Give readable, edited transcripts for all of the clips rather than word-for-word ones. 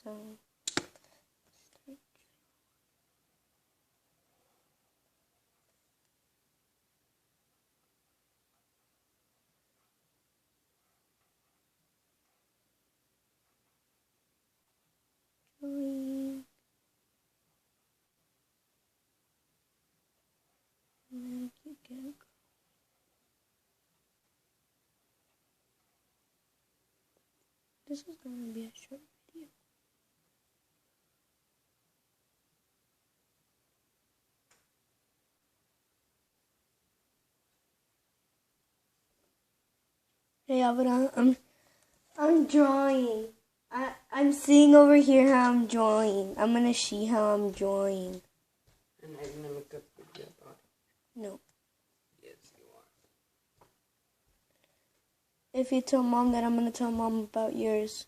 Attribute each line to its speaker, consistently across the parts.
Speaker 1: So join. And then you can go. This is going to be a short video. Hey, Avada, I'm drawing. I'm seeing over here how I'm drawing. I'm gonna see how I'm drawing.
Speaker 2: And I'm gonna make a video about it.
Speaker 1: No.
Speaker 2: Yes, you are.
Speaker 1: If you tell Mom that, I'm gonna tell Mom about yours.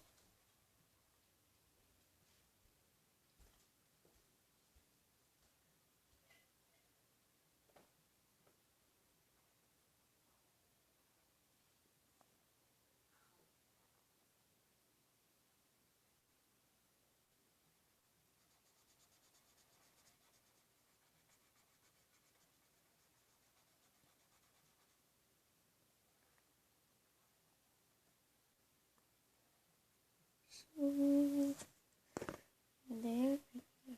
Speaker 1: So